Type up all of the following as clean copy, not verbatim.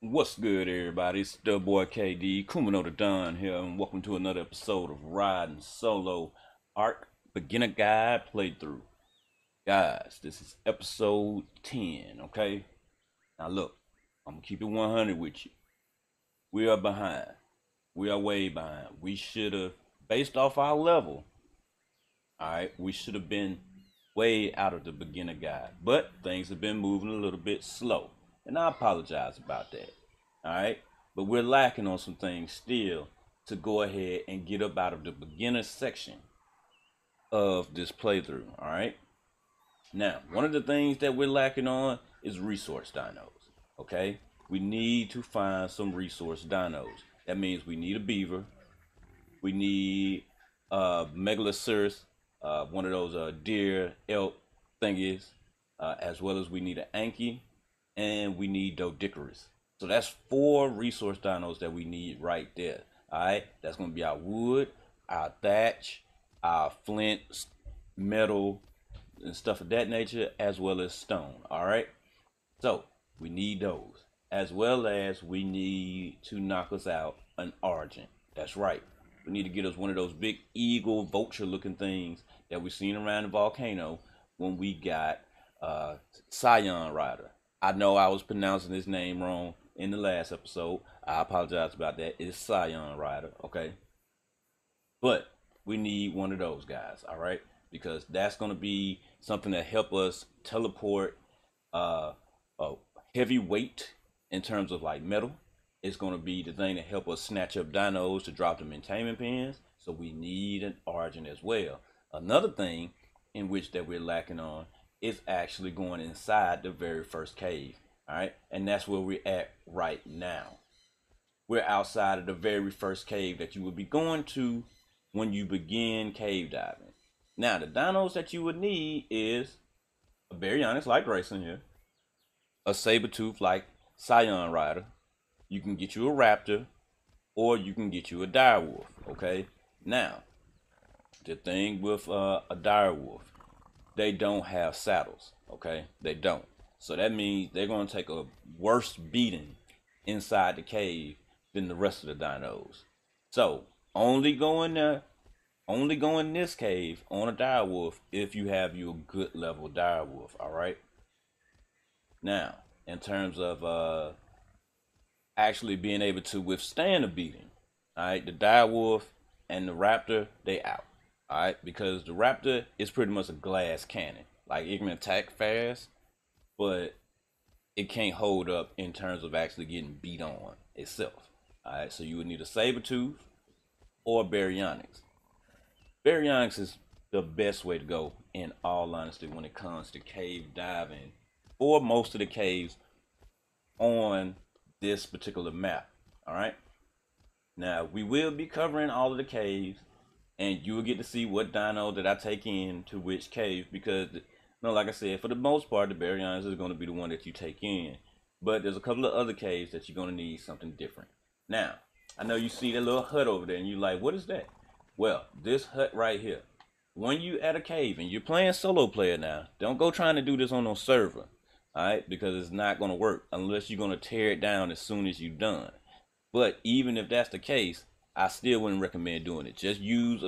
What's good, everybody? It's the boy KD, Kumano the Don here, and welcome to another episode of Riding Solo Arc Beginner Guide Playthrough. Guys, this is episode 10, okay? Now, look, I'm gonna keep it 100 with you. We are behind. We are way behind. We should have, based off our level, alright, we should have been way out of the beginner guide, but things have been moving a little bit slow, and I apologize about that. All right, but we're lacking on some things still to go ahead and get up out of the beginner section of this playthrough. All right, now one of the things that we're lacking on is resource dinos. Okay, we need to find some resource dinos. That means we need a beaver, we need megalosaurus, one of those deer elk thingies, as well as we need an anky, and we need Dodicarus. So that's four resource dinos that we need right there. All right, that's gonna be our wood, our thatch, our flint, metal, and stuff of that nature, as well as stone. All right, so we need those, as well as we need to knock us out an Argent. That's right. We need to get us one of those big eagle vulture looking things that we seen around the volcano when we got Scion Rider. I know I was pronouncing his name wrong in the last episode. I apologize about that. It's Scion Rider, okay? But we need one of those guys, all right? Because that's going to be something that help us teleport a heavy weight in terms of like metal. It's going to be the thing that help us snatch up dinos to drop them in taming pens. So we need an Argent as well. Another thing in which that we're lacking on is actually going inside the very first cave. All right, and that's where we're at right now. We're outside of the very first cave that you will be going to when you begin cave diving. Now, the dinos that you would need is a Baryonyx like Grayson here, a Sabertooth like Scion Rider. You can get you a Raptor, or you can get you a Direwolf. Okay. Now, the thing with a Direwolf, they don't have saddles. Okay, they don't. So that means they're gonna take a worse beating inside the cave than the rest of the dinos. So only go in there, only go in this cave on a direwolf if you have you a good level direwolf. All right. Now, in terms of actually being able to withstand a beating, all right, the direwolf and the raptor they out. All right, because the raptor is pretty much a glass cannon. Like it can attack fast, but it can't hold up in terms of actually getting beat on itself. All right, so you would need a saber tooth or baryonyx. Baryonyx is the best way to go, in all honesty, when it comes to cave diving for most of the caves on this particular map. All right, now we will be covering all of the caves, and you will get to see what dino that I take in to which cave because no, like I said, for the most part, the Baryonyx is going to be the one that you take in. But there's a couple of other caves that you're going to need something different. Now, I know you see that little hut over there, and you're like, what is that? Well, this hut right here. When you at a cave and you're playing solo player now, don't go trying to do this on no server, all right? Because it's not going to work unless you're going to tear it down as soon as you're done. But even if that's the case, I still wouldn't recommend doing it. Just use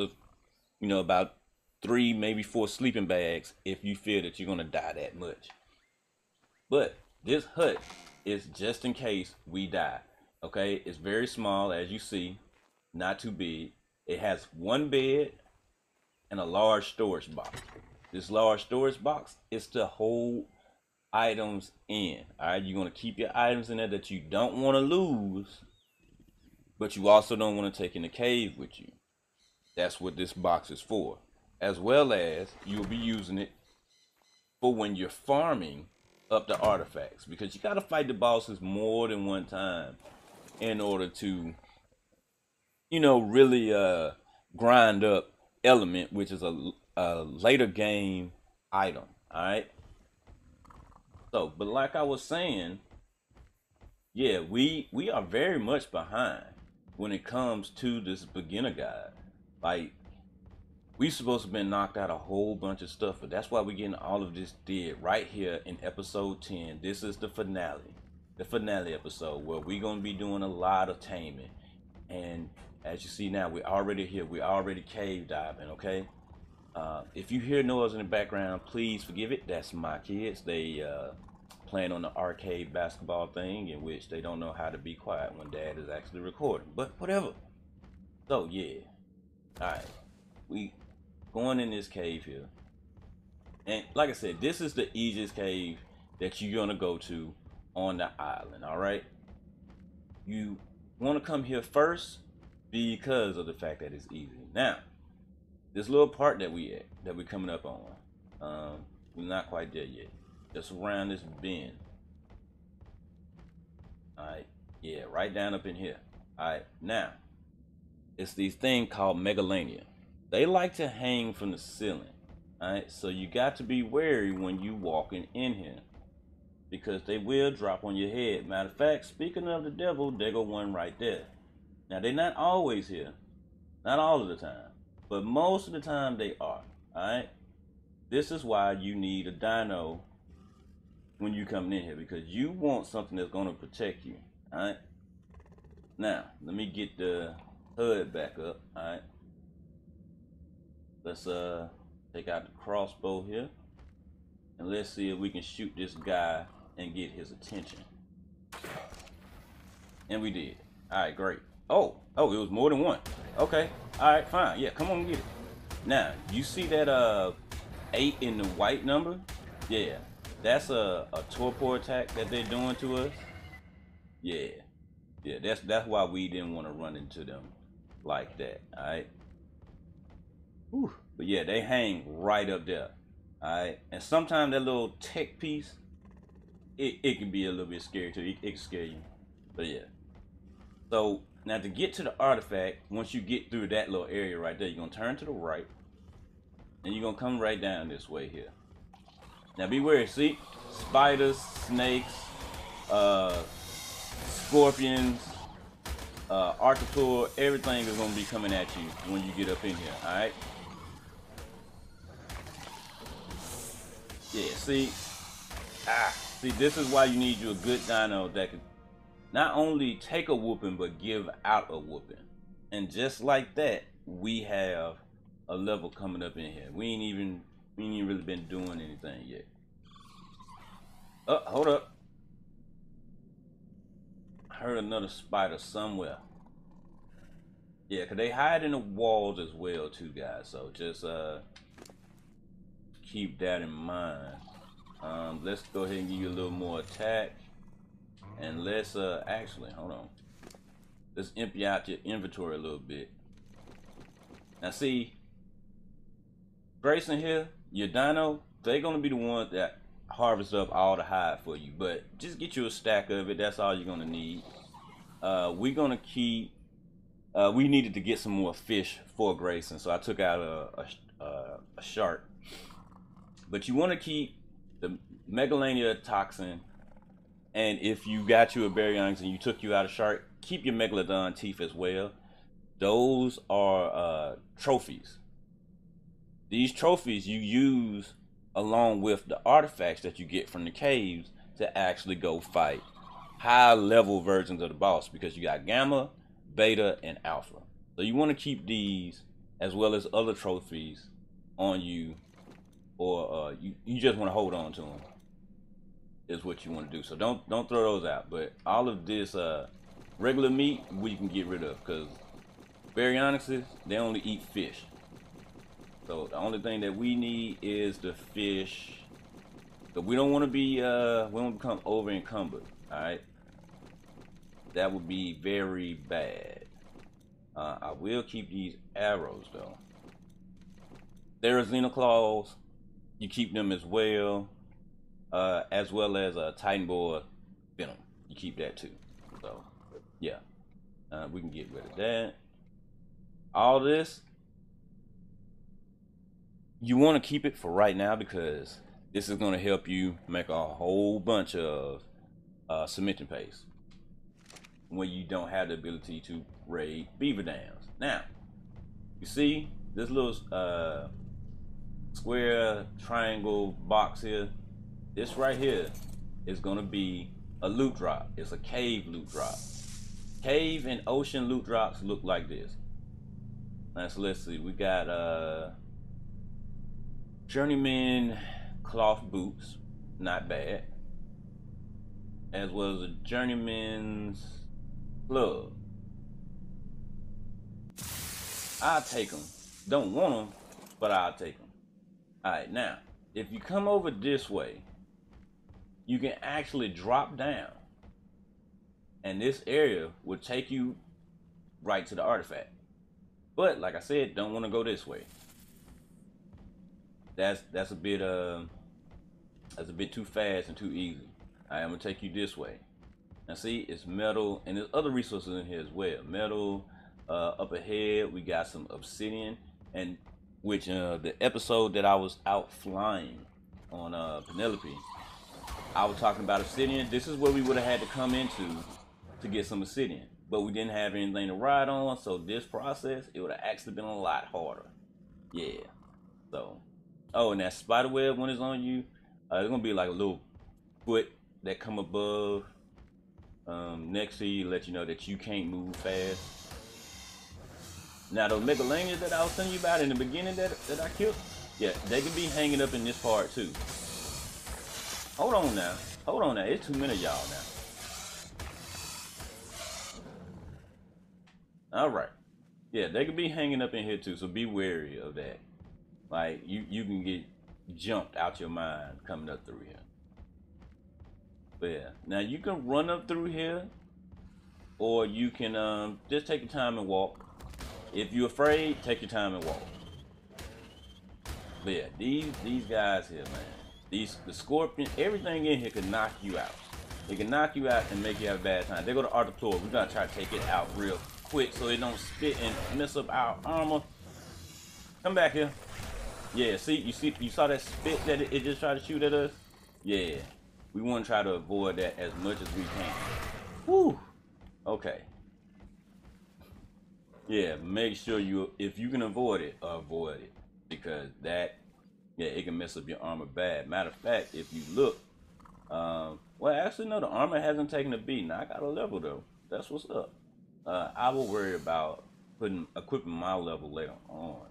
about three, maybe four sleeping bags if you feel that you're gonna die that much. But this hut is just in case we die. Okay, it's very small as you see, not too big. It has one bed and a large storage box. This large storage box is to hold items in. All right, you're gonna keep your items in there that you don't want to lose, but you also don't want to take in the cave with you. That's what this box is for, as well as you'll be using it for when you're farming up the artifacts, because you got to fight the bosses more than one time in order to really grind up element, which is a later game item. All right, so but like I was saying, yeah, we are very much behind when it comes to this beginner guide. Like, we supposed to have been knocked out a whole bunch of stuff, but that's why we're getting all of this did right here in episode 10. This is the finale. the finale episode where we're gonna be doing a lot of taming. And as you see now, we're already here. We're already cave diving. Okay. If you hear noise in the background, please forgive it. That's my kids. They playing on the arcade basketball thing, in which they don't know how to be quiet when Dad is actually recording. But whatever. So yeah. All right. We going in this cave here. And like I said, this is the easiest cave that you're gonna go to on the island. All right. You want to come here first because of the fact that it's easy. Now, this little part that we're coming up on, we're not quite there yet. Just around this bend. All right. Yeah, right down up in here. All right. Now, it's these thing called megalania. They like to hang from the ceiling. Alright, so you got to be wary when you walking in here, because they will drop on your head. Matter of fact, speaking of the devil, there go one right there. Now, they're not always here, not all of the time, but most of the time they are. Alright, this is why you need a dino when you coming in here, because you want something that's going to protect you. Alright, now let me get the HUD back up. Alright, let's take out the crossbow here, and let's see if we can shoot this guy and get his attention. And we did. Alright, great. Oh, it was more than one. Okay, alright, fine. Yeah, come on and get it. Now, you see that 8 in the white number? Yeah, that's a torpor attack that they're doing to us. Yeah, that's why we didn't want to run into them like that. Alright. Whew. But yeah, they hang right up there. Alright. And sometimes that little tech piece, it can be a little bit scary too. It can scare you. But yeah. So now to get to the artifact, once you get through that little area right there, you're gonna turn to the right. And you're gonna come right down this way here. Now be wary, see? Spiders, snakes, scorpions, arthropod, everything is gonna be coming at you when you get up in here, alright? Yeah, see, this is why you need you a good dino that can not only take a whooping, but give out a whooping. And just like that, we have a level coming up in here. We ain't even really been doing anything yet. Oh, hold up. I heard another spider somewhere. Yeah, cause they hide in the walls as well too, guys. So just keep that in mind. Let's go ahead and give you a little more attack, and let's actually hold on. Let's empty out your inventory a little bit. Now see, Grayson here, your dino, they're gonna be the ones that harvest up all the hide for you. But just get you a stack of it. That's all you're gonna need. We're gonna keep. We needed to get some more fish for Grayson, so I took out a shark. But you want to keep the megalania toxin, and if you got you a baryonyx and you took you out a shark, keep your megalodon teeth as well. Those are trophies. These trophies you use along with the artifacts that you get from the caves to actually go fight high level versions of the boss, because you got gamma, beta, and alpha. So you want to keep these as well as other trophies on you, or you just want to hold on to them is what you want to do. So don't throw those out. But all of this regular meat we can get rid of, because baryonyxes, they only eat fish. So the only thing that we need is the fish. But we don't want to be we don't become over encumbered. All right, that would be very bad. I will keep these arrows though. There are xenoclaws. You keep them as well as a titan boar venom. You keep that too. So yeah, we can get rid of that. All this, you want to keep it for right now, because this is going to help you make a whole bunch of cementing paste when you don't have the ability to raid beaver dams. Now, you see this little square triangle box here? This right here is going to be a loot drop. It's a cave loot drop. Cave and ocean loot drops look like this. Now, so let's see. We got journeyman cloth boots, not bad, as well as a journeyman's club. I'll take them. Don't want them, but I'll take them. Alright, now, if you come over this way, you can actually drop down. And this area will take you right to the artifact. But, like I said, don't want to go this way. That's a bit too fast and too easy. Alright, I'm going to take you this way. Now see, it's metal, and there's other resources in here as well. Metal, up ahead, we got some obsidian, and which the episode that I was out flying on Penelope, I was talking about obsidian. This is where we would have had to come into to get some obsidian, but we didn't have anything to ride on, so this process, it would have actually been a lot harder. Yeah. So, oh, and that spider web when it's on you, it's gonna be like a little foot that come above next to you, let you know that you can't move fast. Now those megalanias that I was telling you about in the beginning that I killed, yeah, they can be hanging up in this part too. Hold on now, it's too many of y'all now. All right, yeah, they can be hanging up in here too, so be wary of that. Like you can get jumped out your mind coming up through here. But yeah, now you can run up through here, or you can just take your time and walk. If you're afraid, take your time and walk. But yeah, these guys here, man. The scorpion, everything in here can knock you out. It can knock you out and make you have a bad time. They go to Arthur. We're gonna try to take it out real quick so it don't spit and mess up our armor. Come back here. Yeah, you saw that spit that it just tried to shoot at us? Yeah. We want to try to avoid that as much as we can. Whew. Okay. Yeah, make sure if you can avoid it, because that, yeah, it can mess up your armor bad. Matter of fact, if you look, well, actually, no, the armor hasn't taken a beating. I got a level though. That's what's up. I will worry about equipping my level later on.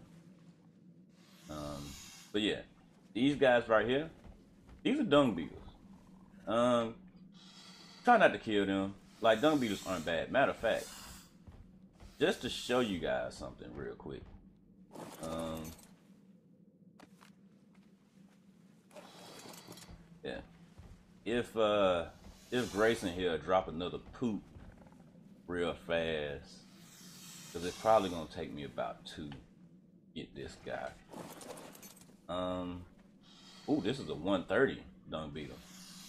But yeah, these guys right here, these are dung beetles. Try not to kill them. Like, dung beetles aren't bad. Matter of fact, just to show you guys something real quick. Yeah. If Grayson here drop another poop real fast, because it's probably gonna take me about 2 to get this guy. Ooh, this is a 130 dung beetle.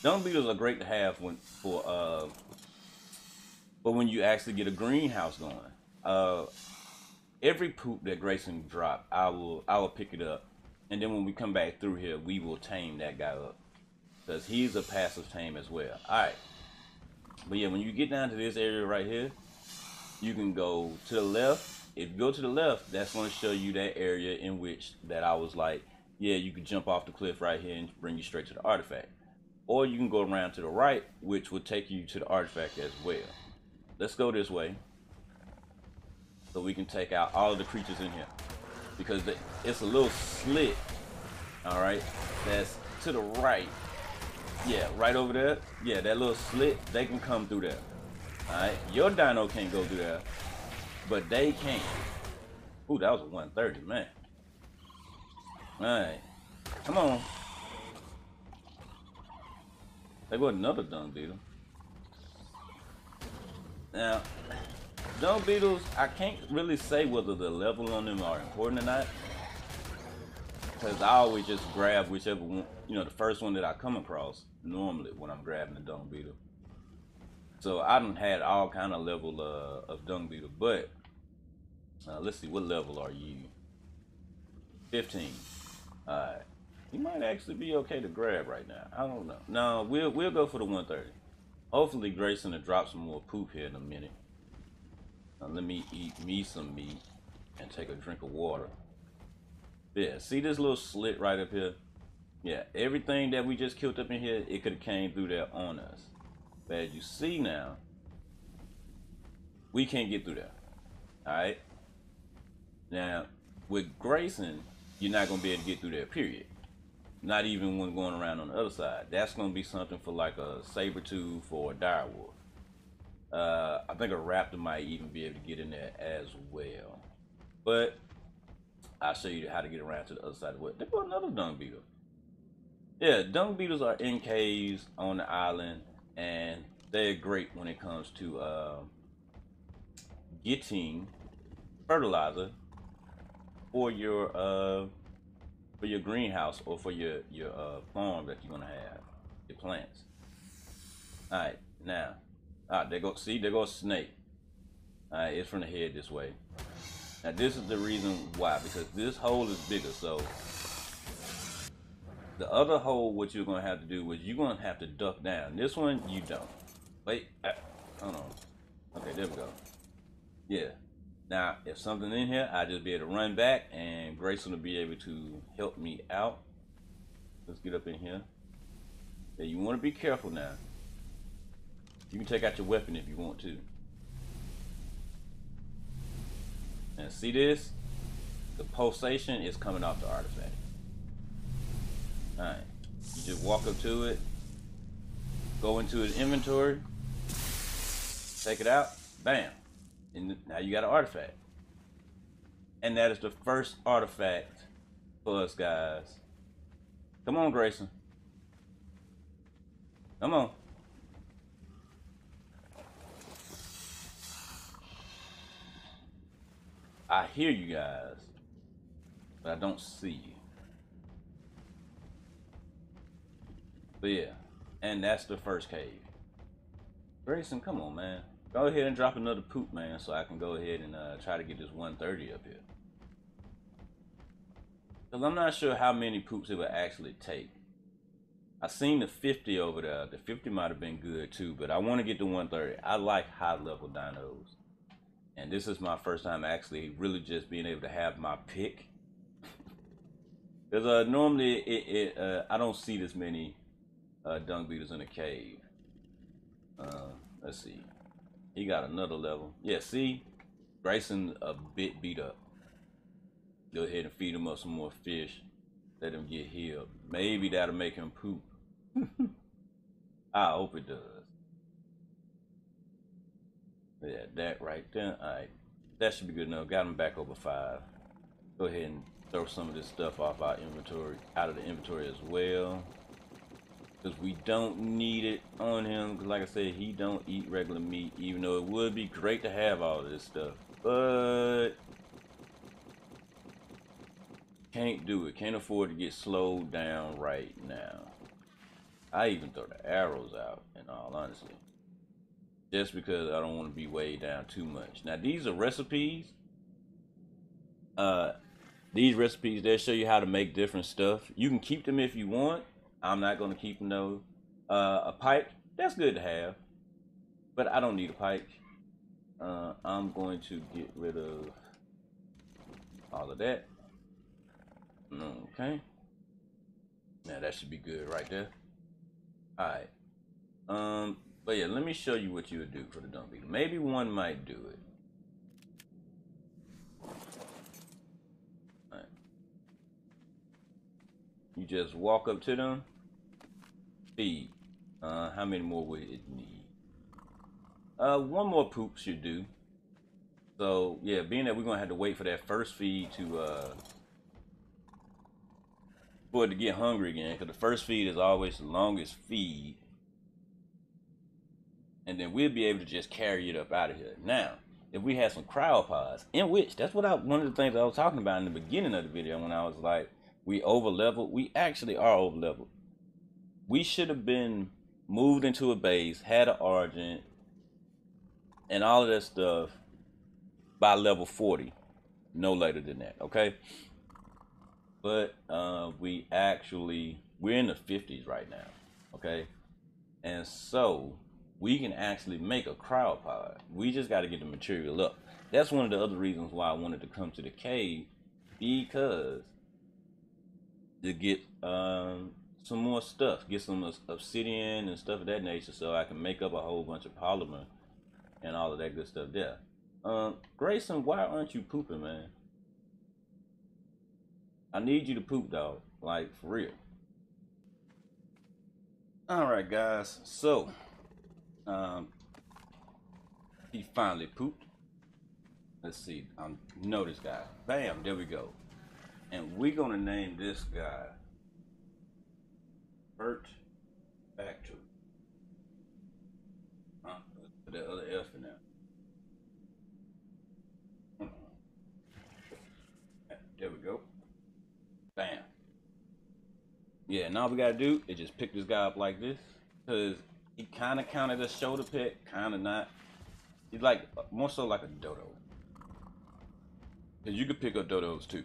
Dung beetles are great to have but when you actually get a greenhouse going. Every poop that Grayson dropped, I will pick it up, and then when we come back through here, we will tame that guy up, because he's a passive tame as well. Alright, but yeah, when you get down to this area right here, you can go to the left. If you go to the left, that's going to show you that area in which that I was like, yeah, you could jump off the cliff right here and bring you straight to the artifact. Or you can go around to the right, which will take you to the artifact as well. Let's go this way, so we can take out all of the creatures in here, because it's a little slit, all right, that's to the right. Yeah, right over there. Yeah, that little slit, they can come through there. All right, your dino can't go through there, but they can. Ooh, that was a 130, man. All right, come on. There go another dung beetle. Now, dung beetles, I can't really say whether the level on them are important or not, because I always just grab whichever one, the first one that I come across normally when I'm grabbing a dung beetle. So I done had all kind of level of dung beetle, but let's see, what level are you? 15. Alright, you might actually be okay to grab right now. I don't know. No, we'll go for the 130. Hopefully Grayson will drop some more poop here in a minute. Now let me eat me some meat and take a drink of water. Yeah, see this little slit right up here? Yeah, everything that we just killed up in here, it could have came through there on us. But as you see now, we can't get through there. Alright? Now, with Grayson, you're not going to be able to get through there, period. Not even when going around on the other side. That's going to be something for like a saber-tooth or a direwolf. I think a raptor might even be able to get in there as well. But I'll show you how to get around to the other side of the wood. There goes another dung beetle. Yeah, dung beetles are in caves on the island, and they're great when it comes to getting fertilizer for your greenhouse or for your farm that you're gonna have, your plants. All right, now, there goes a snake. All right, it's from the head this way. Now this is the reason why, because this hole is bigger. So the other hole, what you're gonna have to do is you're gonna have to duck down. This one you don't. Wait, hold on. Okay, there we go. Yeah. Now, if something's in here, I'll just be able to run back, and Grayson will be able to help me out. Let's get up in here. Yeah, you want to be careful now. You can take out your weapon if you want to. And see this? The pulsation is coming off the artifact. Alright. You just walk up to it, go into his inventory, take it out, bam. And now you got an artifact. And that is the first artifact for us, guys. Come on, Grayson. Come on. I hear you guys, but I don't see you. But yeah, and that's the first cave. Grayson, come on, man. Go ahead and drop another poop, man, so I can go ahead and try to get this 130 up here. Because I'm not sure how many poops it would actually take. I seen the 50 over there. The 50 might have been good too, but I want to get to 130. I like high level dinos. And this is my first time actually really just being able to have my pick. Because normally I don't see this many dung beetles in a cave. Let's see. He got another level. Yeah, see? Grayson a bit beat up. Go ahead and feed him up some more fish. Let him get healed. Maybe that'll make him poop. I hope it does. Yeah, that right there. Alright. That should be good enough. Got him back over 5. Go ahead and throw some of this stuff off our inventory, out of the inventory as well. Because we don't need it on him. Because like I said, he don't eat regular meat. Even though it would be great to have all of this stuff. But can't do it. Can't afford to get slowed down right now. I even throw the arrows out, in all honesty. Just because I don't want to be weighed down too much. Now these are recipes. These recipes, they'll show you how to make different stuff. You can keep them if you want. I'm not going to keep them though. A pike, that's good to have. But I don't need a pike. I'm going to get rid of all of that. Okay. Now that should be good right there. Alright. But yeah, let me show you what you would do for the dung beetle. Maybe one might do it. Alright. You just walk up to them. Feed. How many more would it need? One more poop should do. So yeah, being that we're gonna have to wait for that first feed to for it to get hungry again, because the first feed is always the longest feed. And then we'll be able to just carry it up out of here. Now, if we had some cryopods, in which that's what one of the things I was talking about in the beginning of the video when I was like, we over leveled. We actually are over leveled. We should have been moved into a base, had an Argent, and all of that stuff by level 40, no later than that. Okay. But we're in the 50s right now, okay? And so we can actually make a cryopod. We just got to get the material up. That's one of the other reasons why I wanted to come to the cave, because to get some more stuff, get some obsidian and stuff of that nature, so I can make up a whole bunch of polymer and all of that good stuff there. Grayson, why aren't you pooping, man? I need you to poop, dog. Like, for real. Alright, guys. So, um, he finally pooped. Let's see. Know this guy. Bam, there we go. And we're gonna name this guy Bert Factory. Put that other F in there. There we go. Bam. Yeah, now all we gotta do is just pick this guy up like this, because he kind of counted as shoulder pet, kind of not. He's like more so like a dodo, because you could pick up dodos too.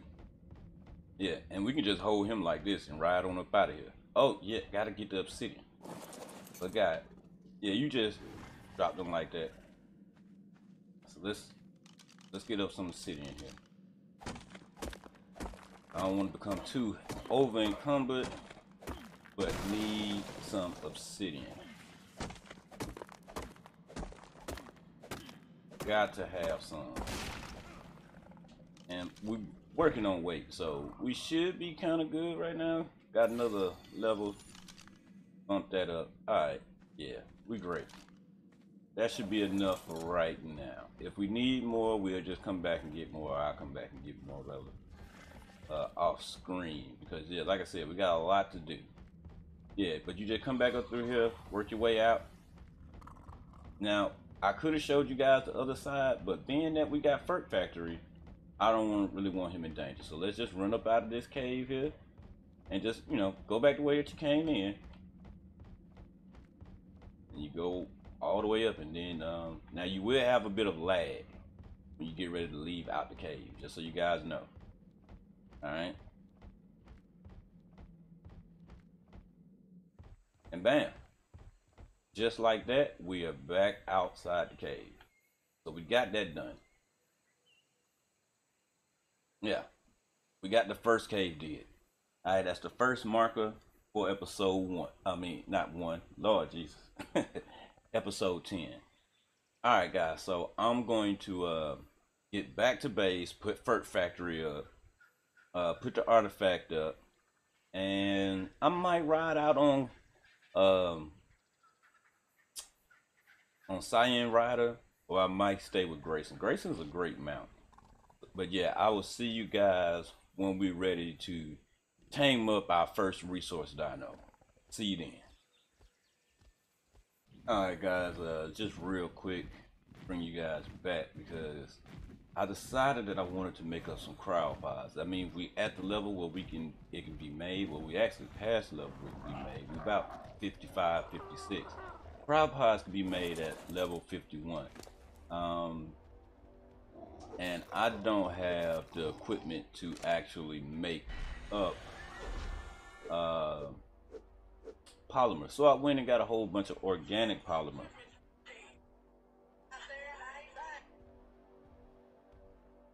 Yeah, and we can just hold him like this and ride on up out of here. Oh yeah, gotta get the obsidian. But guy, yeah, you just drop them like that. So let's get up some obsidian here. I don't want to become too over encumbered, but need some obsidian. Got to have some. And we're working on weight, so we should be kind of good right now. Got another level. Bump that up. Alright, yeah, we great. That should be enough for right now. If we need more, we'll just come back and get more. I'll come back and get more level off screen, because yeah, like I said, we got a lot to do. Yeah, but you just come back up through here, work your way out. Now, I could have showed you guys the other side, but being that we got Fert Factory, I don't really want him in danger. So let's just run up out of this cave here and just, you know, go back the way that you came in. And you go all the way up, and then now you will have a bit of lag when you get ready to leave out the cave, just so you guys know. Alright. And bam. Just like that, we are back outside the cave. So we got that done. Yeah. We got the first cave did. Alright, that's the first marker for episode 1. I mean, not 1. Lord Jesus. Episode 10. Alright, guys. So I'm going to get back to base, put Fert Factory up. Put the artifact up, and I might ride out on Cyan Rider, or I might stay with Grayson. Grayson's a great mount. But yeah, I will see you guys when we're ready to tame up our first resource dino. See you then. Alright guys, just real quick, bring you guys back, because I decided that I wanted to make up some cryopods. I mean, we at the level where it can be made. Well, we actually passed the level where it can be made. We're about 55, 56. Cryopods can be made at level 51. And I don't have the equipment to actually make up polymer. So I went and got a whole bunch of organic polymer.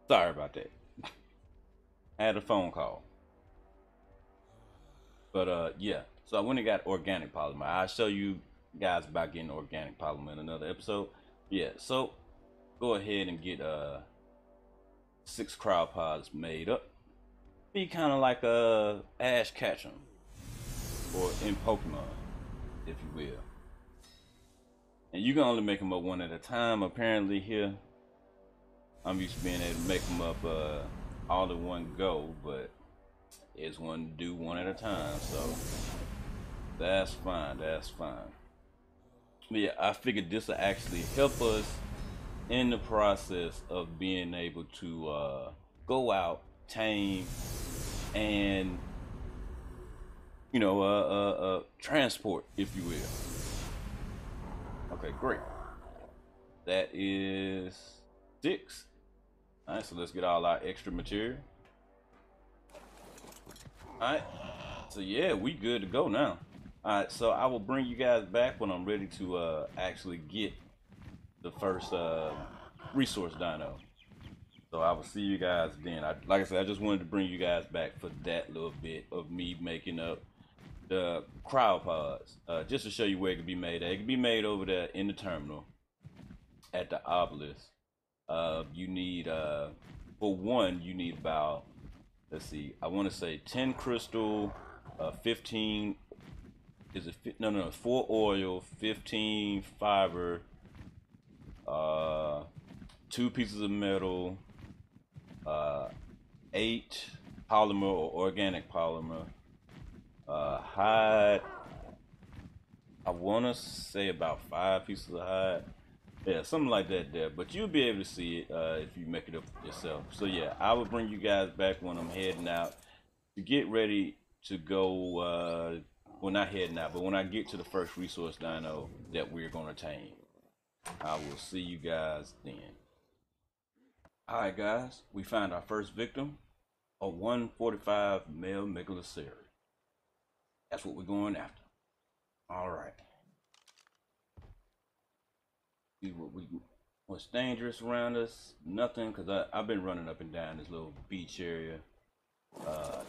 Sorry about that. I had a phone call. But yeah, so I went and got organic polymer. I'll show you guys about getting organic polymer in another episode. Yeah, so go ahead and get 6 cryopods made up. Be kind of like a Ash Catchin, or in Pokemon, if you will. And you can only make them up one at a time. Apparently here, I'm used to being able to make them up all in one go, but it's one to do one at a time, so that's fine, that's fine. But yeah, I figured this will actually help us in the process of being able to go out, tame, and you know, transport, if you will. Okay, great. That is 6. Alright, so let's get all our extra material. Alright, so yeah, we good to go now. Alright, so I will bring you guys back when I'm ready to actually get the first resource dino. So I will see you guys then. Like I said, I just wanted to bring you guys back for that little bit of me making up the cryopods. Just to show you where it can be made at. It can be made over there in the terminal at the obelisk. You need for one, you need about, let's see, I want to say 10 crystal, 15, is it no 4 oil, 15 fiber, 2 pieces of metal, 8 polymer or organic polymer, hide, I want to say about 5 pieces of hide. Yeah, something like that there. But you'll be able to see it if you make it up yourself. So yeah, I will bring you guys back when I'm heading out to get ready to go. Well, not heading out, but when I get to the first resource dino that we're going to tame. I will see you guys then. Alright guys, we found our first victim, a 145 male megaloceri. That's what we're going after. Alright. See what's dangerous around us. Nothing, because I've been running up and down this little beach area,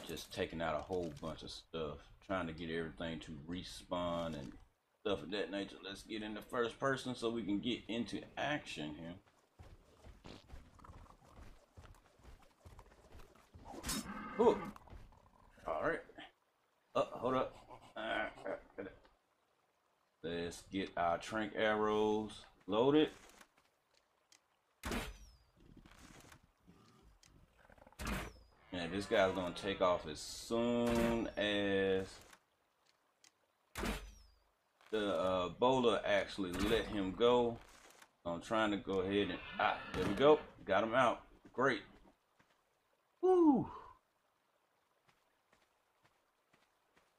just taking out a whole bunch of stuff, trying to get everything to respawn and stuff of that nature. Let's get into first person so we can get into action here. Ooh. Alright. Hold up. Let's get our trank arrows loaded. And this guy's gonna take off as soon as the bowler actually let him go. I'm trying to go ahead and there we go. Got him out. Great. Woo.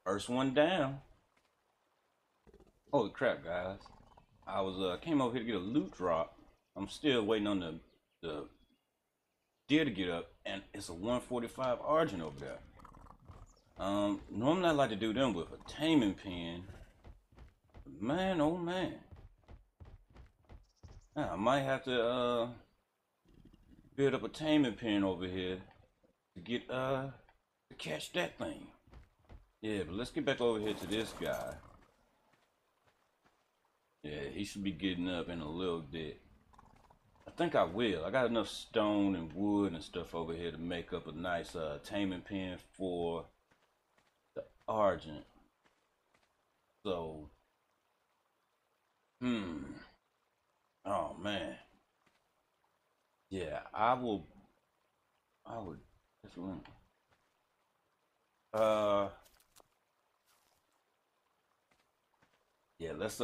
First one down. Holy crap, guys. I was came over here to get a loot drop. I'm still waiting on the deer to get up, and it's a 145 Argent over there. Normally I like to do them with a taming pin. Man, oh man. Now, I might have to build up a taming pin over here to get to catch that thing. Yeah, but let's get back over here to this guy. Yeah, he should be getting up in a little bit. I think I will. I got enough stone and wood and stuff over here to make up a nice taming pin for the Argent. So, oh man. Yeah, I would this one. Yeah, let's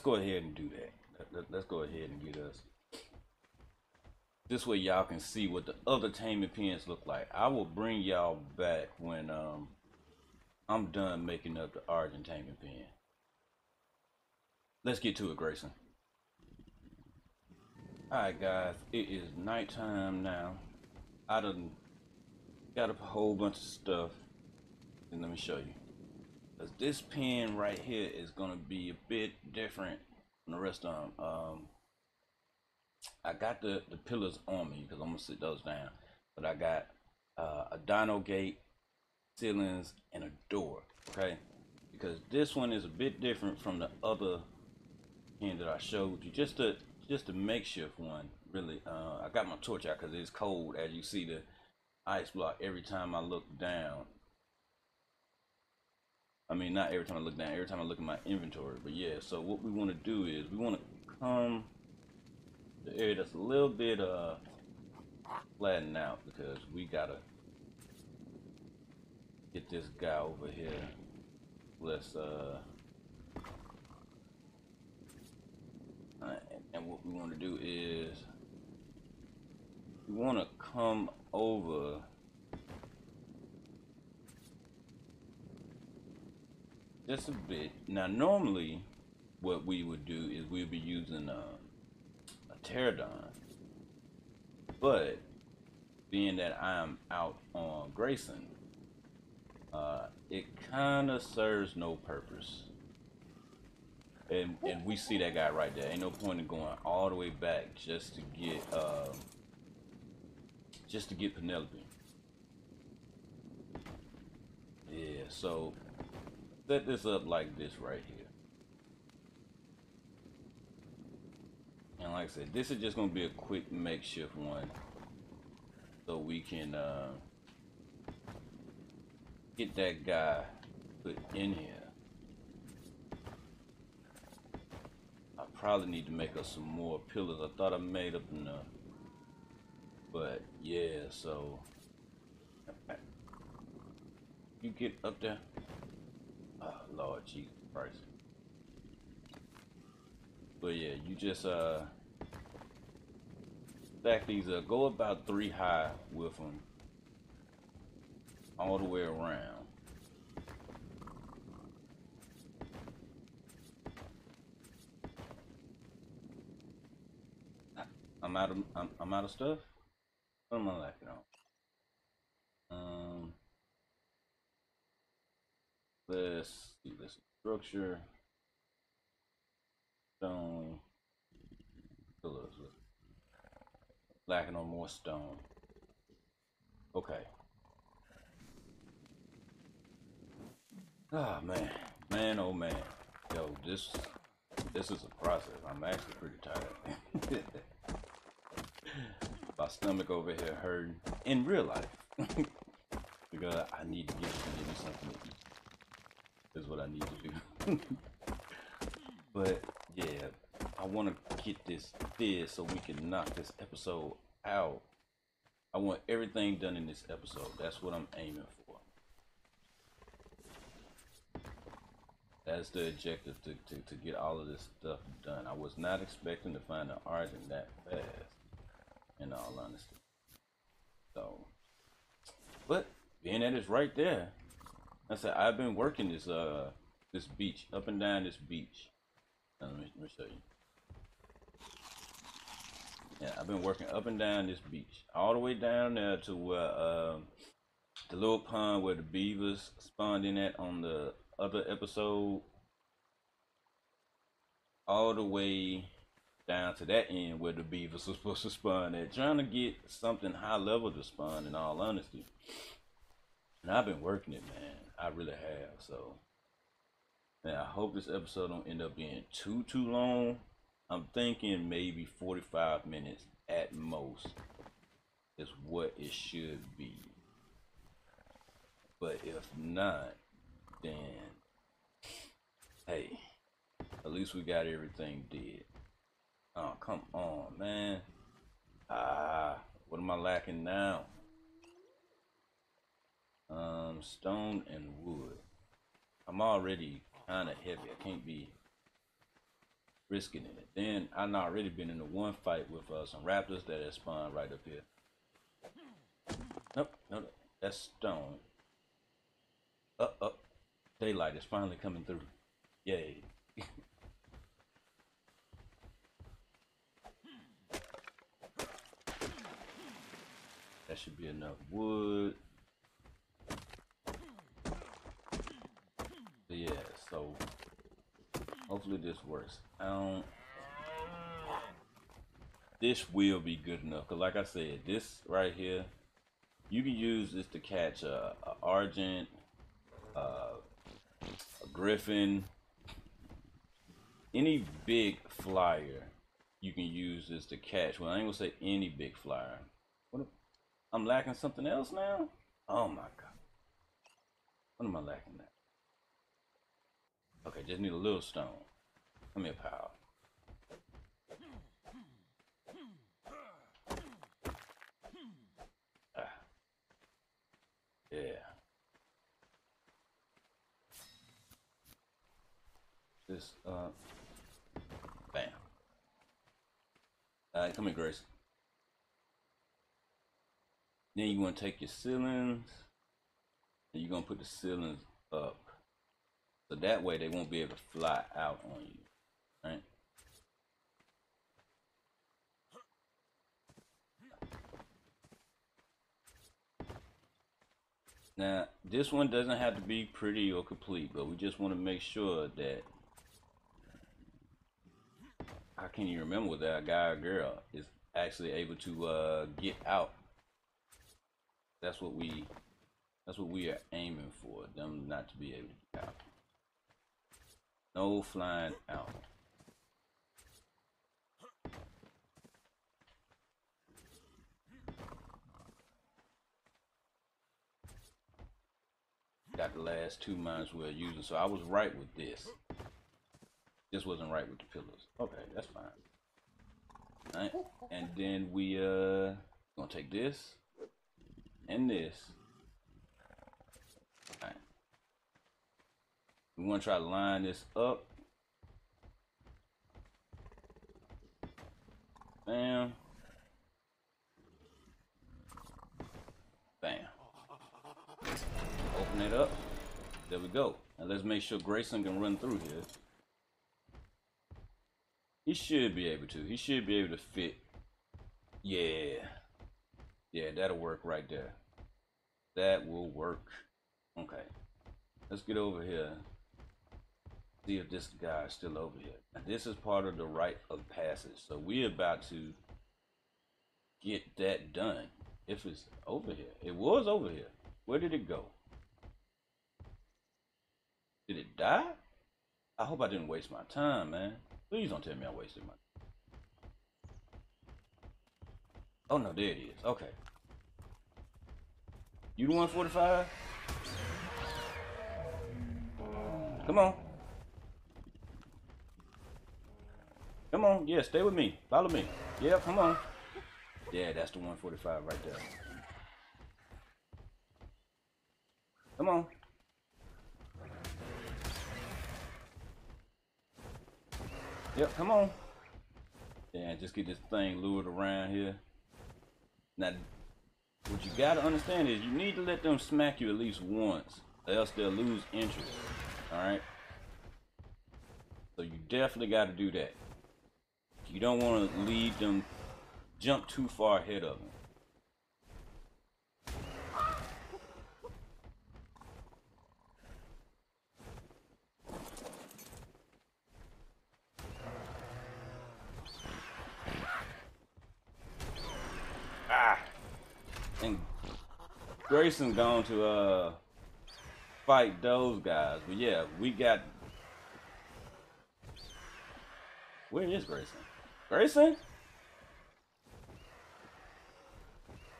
go ahead and do that. Let's go ahead and get us. This way y'all can see what the other taming pins look like. I will bring y'all back when I'm done making up the Argent taming pin. Let's get to it, Grayson. Alright guys, it is nighttime now. I done got up a whole bunch of stuff, and let me show you. Cause this pin right here is gonna be a bit different from the rest of them. I got the pillars on me because I'm gonna sit those down, but I got a dino gate, ceilings, and a door. Okay, because this one is a bit different from the other pin that I showed you. Just a makeshift one, really. I got my torch out because it's cold, as you see the ice block every time I look down. I mean, not every time I look down, every time I look at my inventory. But yeah, so what we want to do is we want to come to the area that's a little bit flattened out, because we gotta get this guy over here. Let's and what we want to do is we want to come over just a bit. Now normally what we would do is we'd be using a pterodon, but being that I'm out on Grayson, it kind of serves no purpose. And we see that guy right there. Ain't no point in going all the way back just to get Penelope. Yeah, so set this up like this right here. And like I said, this is just gonna be a quick makeshift one, so we can get that guy put in here. I probably need to make us some more pillars. I thought I made up enough, but yeah. So you get up there. Oh Lord Jesus Christ. But yeah, you just stack these up. Go about 3 high with them all the way around. I'm out of stuff. What am I lacking on? Let's see this structure. Stone. Pillars. Lacking on more stone. Okay. Ah man, oh man. Yo, this is a process. I'm actually pretty tired. My stomach over here hurting in real life because I need to give me something to eat. Is what I need to do. But yeah, I want to get this fed so we can knock this episode out. I want everything done in this episode. That's what I'm aiming for. That's the objective, to get all of this stuff done. I was not expecting to find an Argent that fast, in all honesty. So, but being that it's right there, I said I've been working this this beach, up and down this beach. Let me show you. Yeah, I've been working up and down this beach, all the way down there to where the little pond where the beavers spawned in at on the other episode, all the way down to that end where the beavers were supposed to spawn at, trying to get something high level to spawn, in all honesty. And I've been working it, man. I really have. So, man, I hope this episode don't end up being too long. I'm thinking maybe 45 minutes at most is what it should be. But if not, then hey, at least we got everything did. Oh, come on, man. What am I lacking now? Stone and wood. I'm already kind of heavy. I can't be risking it. Then I've already been in the one fight with some raptors that have spawned right up here. Nope, no, that's stone. Daylight is finally coming through. Yay. That should be enough wood. But yeah, so hopefully this works. This will be good enough, because like I said, this right here, you can use this to catch a Argent, a Griffin, any big flyer you can use this to catch. Well, I ain't gonna say any big flyer. I'm lacking something else now? Oh my god. What am I lacking now? Okay, just need a little stone. Come here, pal. Yeah. This, bam. Alright, come here, Grace. Then you want to take your ceilings, and you're going to put the ceilings up. So that way they won't be able to fly out on you, right? Now, this one doesn't have to be pretty or complete, but we just want to make sure that, I can't even remember whether that guy or girl is actually able to get out. That's what we are aiming for, them not to be able to get out. No flying out. Got the last 2 mines we're using, so I was right with this. This wasn't right with the pillars. Okay, that's fine. All right, and then we gonna take this and this. All right. We want to try to line this up. Bam. Bam. Open it up. There we go. Now let's make sure Grayson can run through here. He should be able to. He should be able to fit. Yeah. Yeah, that'll work right there. That will work. Okay. Let's get over here. See if this guy is still over here. Now, this is part of the rite of passage. So we're about to get that done. If it's over here. It was over here. Where did it go? Did it die? I hope I didn't waste my time, man. Please don't tell me I wasted my time. Oh no, there it is. Okay. You the 145? Come on. Come on. Yeah, stay with me. Follow me. Yeah, come on. Yeah, that's the 145 right there. Come on. Yep, come on. Yeah, just get this thing lured around here. Now, what you gotta understand is you need to let them smack you at least once, or else they'll lose interest. Alright? So you definitely gotta do that. You don't want to leave them jump too far ahead of them. And Grayson gone to fight those guys, but yeah, we got. Where is Grayson? Grayson?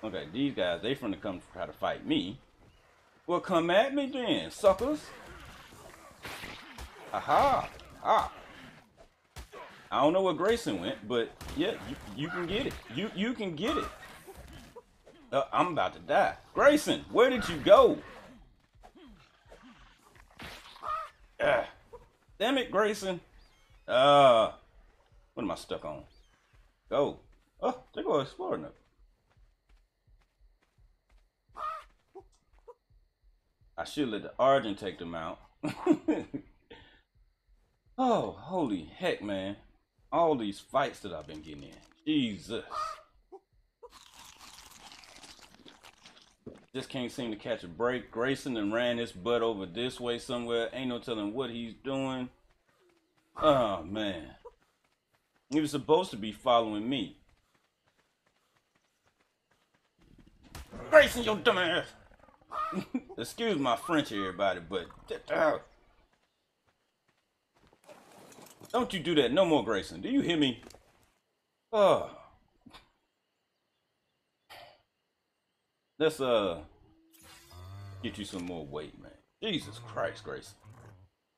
Okay, these guys, they finna come try to fight me. Well, come at me then, suckers. Aha! Ah! I don't know where Grayson went, but yeah, you can get it. You can get it. I'm about to die. Grayson, where did you go? Damn it, Grayson. What am I stuck on? Go. Oh, they go exploring it. I should let the Argent take them out. Oh, holy heck, man. All these fights that I've been getting in. Jesus. Just can't seem to catch a break. Grayson and ran his butt over this way somewhere. Ain't no telling what he's doing. Oh, man. He was supposed to be following me. Grayson, your dumb ass. Excuse my French, everybody, but don't you do that no more, Grayson. Do you hear me? Oh. Let's get you some more weight, man. Jesus Christ, Grayson.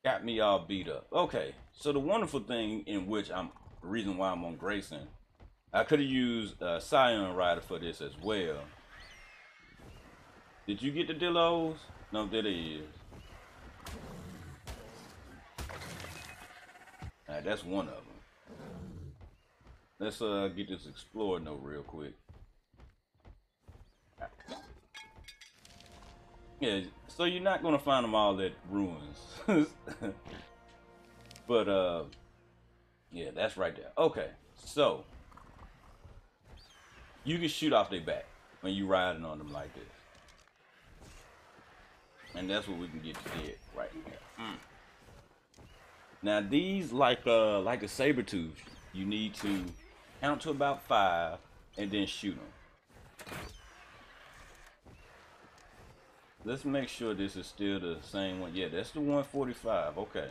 Got me all beat up. Okay, so the wonderful thing in which the reason why I'm on Grayson, I could have used Scion Rider for this as well. Did you get the Dillos? No, there it is. Alright, that's one of them. Let's get this Explorer note real quick. Yeah, so you're not gonna find them all at ruins. But yeah, that's right there. Okay, so you can shoot off their back when you riding on them like this. And that's what we can get you did right here. Now these, like a saber tooth, you need to count to about 5 and then shoot them. Let's make sure this is still the same one. Yeah, that's the 145. Okay.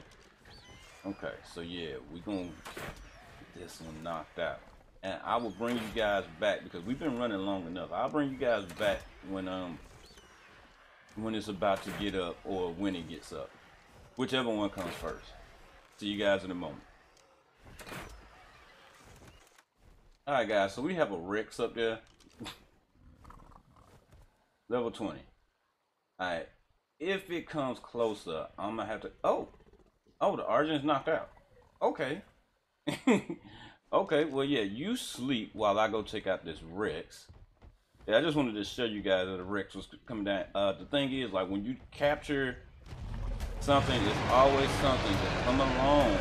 Okay, so yeah, we gonna get this one knocked out. And I will bring you guys back because we've been running long enough. I'll bring you guys back when it's about to get up or when it gets up. Whichever one comes first. See you guys in a moment. Alright guys, so we have a Rex up there. Level 20. Alright. If it comes closer, I'm gonna have to oh, the Argent's knocked out. Okay. Okay, well yeah, you sleep while I go check out this Rex. Yeah, I just wanted to show you guys that the Rex was coming down. The thing is, like, when you capture something, it's always something to come along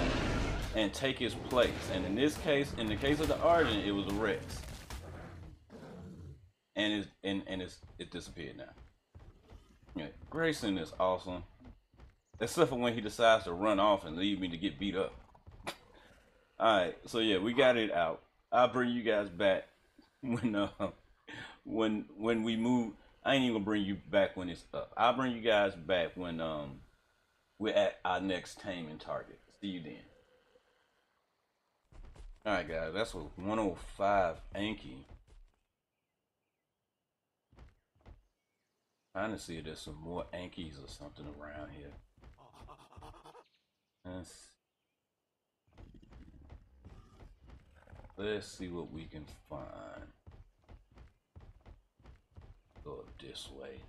and take its place. And in this case, in the case of the Argent, it was a Rex. And it disappeared now. Yeah, Grayson is awesome. Except for when he decides to run off and leave me to get beat up. Alright, so yeah, we got it out. I'll bring you guys back when we move. I ain't even gonna bring you back when it's up. I'll bring you guys back when we're at our next taming target. See you then. Alright guys, that's a 105 Anki. Trying to see if there's some more Ankies or something around here. Let's see what we can find. Go this way.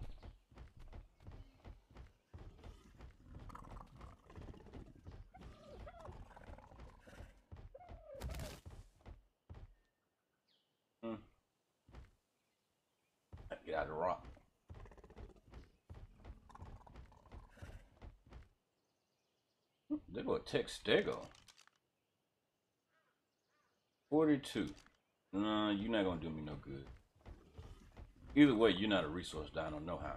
Get out of the rock. There go a Textego. 42. Nah, you're not gonna do me no good. Either way, you're not a resource dino, no how.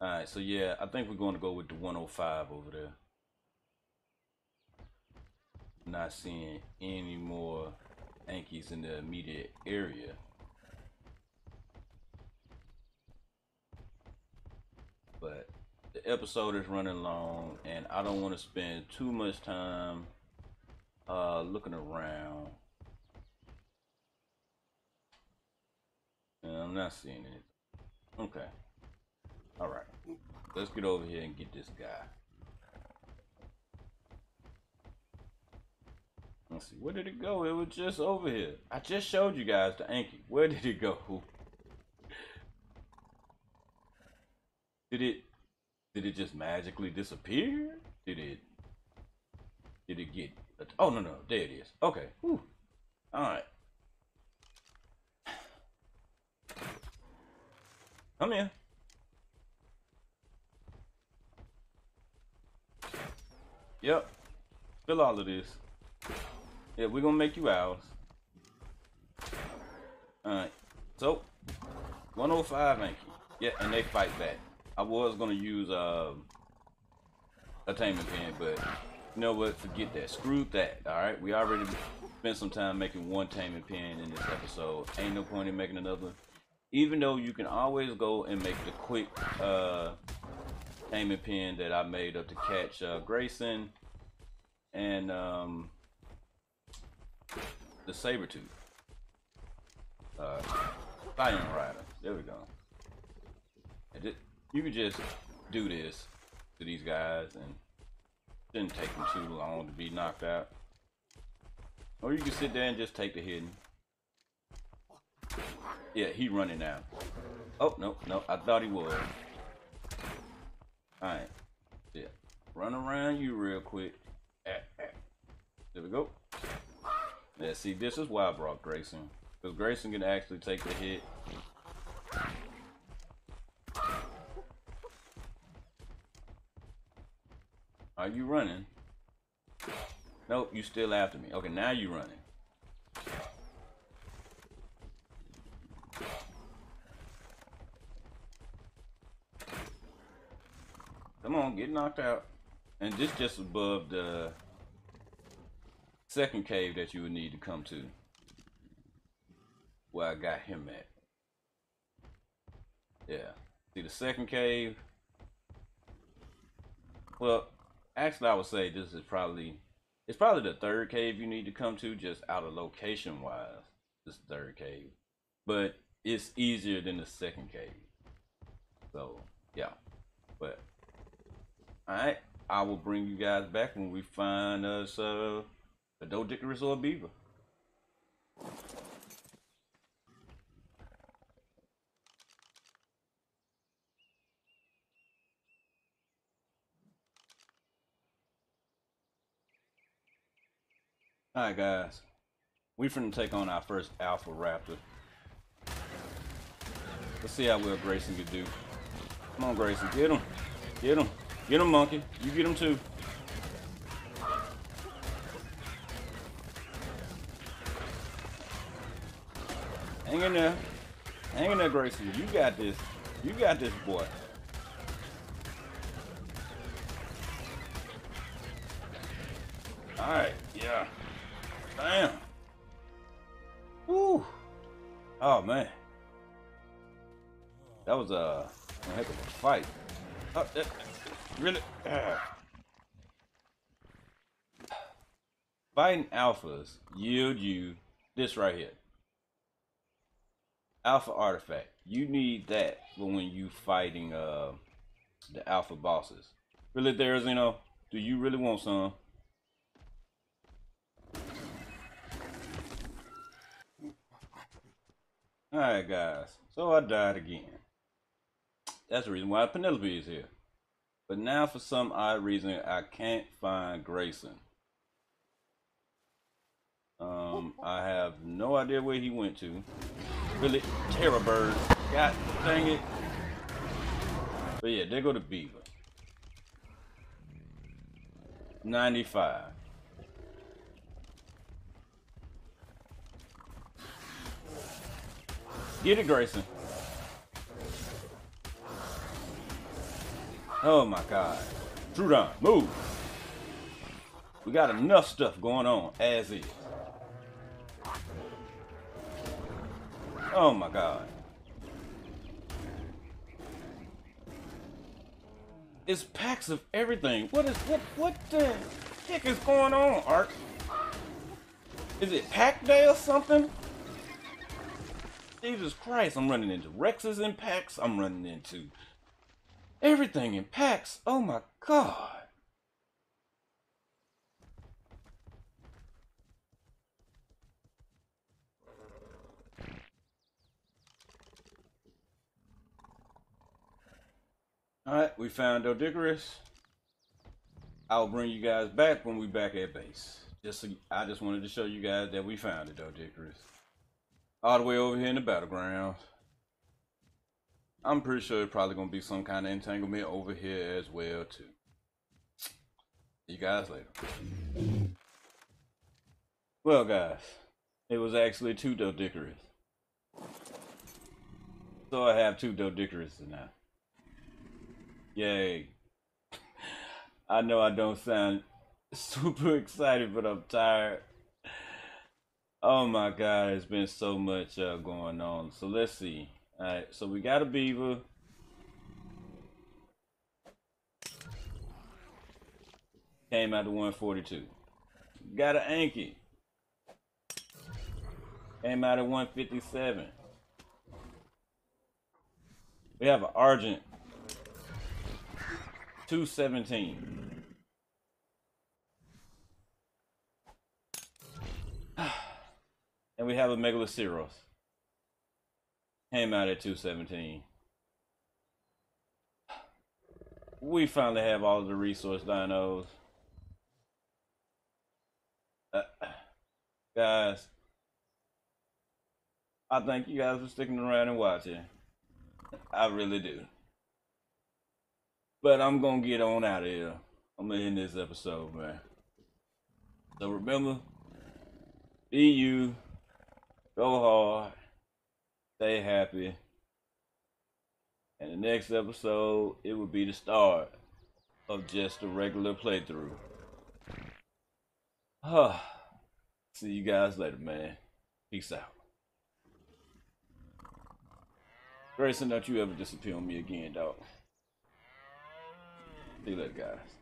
Alright, so yeah, I think we're going to go with the 105 over there. Not seeing any more Ankies in the immediate area. But the episode is running long and I don't want to spend too much time looking around. I'm not seeing it. Okay. Alright. Let's get over here and get this guy. Let's see. Where did it go? It was just over here. I just showed you guys the Anki. Where did it go? Did it just magically disappear? Did it get... Oh, no. There it is. Okay. Whew. Alright. Come here. Yep. Fill all of this. Yeah, we're gonna make you ours. Alright. So, 105 Anki. Yeah, and they fight back. I was gonna use a taming pin, but you know what? Forget that. Screw that. Alright. We already spent some time making one taming pin in this episode. Ain't no point in making another. Even though you can always go and make the quick taming pin that I made up to catch Grayson and the Sabertooth. Fire Rider. There we go. And you can just do this to these guys and it didn't take them too long to be knocked out. Or you can sit there and just take the hidden. Yeah, he running now. Oh, no, I thought he was. Alright. Yeah. Run around you real quick. There we go. Yeah, see, this is why I brought Grayson. Because Grayson can actually take the hit. Are you running? Nope, you still after me. Okay, now you running. Come on, get knocked out. And this just above the second cave that you would need to come to. Where I got him at. Yeah. See the second cave? Well, Actually, I would say this is probably it's probably the third cave you need to come to, just out of location wise. This third cave, but it's easier than the second cave. So yeah, but all right, I will bring you guys back when we find us a Dodicarus or a beaver. All right, guys, we finna take on our first Alpha Raptor. Let's see how well Grayson can do. Come on, Grayson, get him, get him, get him, monkey. You get him too. Hang in there. Hang in there, Grayson. You got this. You got this, boy. Alright, yeah. Damn. Woo. Oh, man. That was a heck of a fight. Oh, really? Fighting alphas yield you this right here. Alpha artifact. You need that for when you fighting the alpha bosses. Really, Therizino? Do you really want some? Alright, guys. So I died again. That's the reason why Penelope is here. But now for some odd reason I can't find Grayson. I have no idea where he went to. Really, terror bird. God dang it. But yeah, there go the beaver. 95. Get it, Grayson. Oh my God. Trudon, move. We got enough stuff going on as is. Oh my God. It's packs of everything. What the heck is going on, Art? Is it pack day or something? Jesus Christ, I'm running into Rexes in packs. I'm running into everything in packs. Oh my God. Alright, we found Dodicarus. I'll bring you guys back when we back at base. I just wanted to show you guys that we found it, Dodicarus. All the way over here in the battlegrounds. I'm pretty sure it's probably gonna be some kind of entanglement over here as well too. See you guys later. Well, guys, it was actually 2 Dodicarus. So I have 2 Dodicarus now. Yay. I know I don't sound super excited, but I'm tired. Oh my God, there's been so much going on. So let's see. Alright, so we got a beaver. Came out to 142. Got an Anki. Came out at 157. We have an Argent. 217. And we have a Megaloceros. Came out at 217. We finally have all of the resource dinos. Guys, I thank you guys for sticking around and watching. I really do. But I'm gonna get on out of here. I'm gonna end this episode, man. So remember, be you, go hard, stay happy. And the next episode, it will be the start of just a regular playthrough. See you guys later, man. Peace out. Grayson, don't you ever disappear on me again, dog. See you later, guys.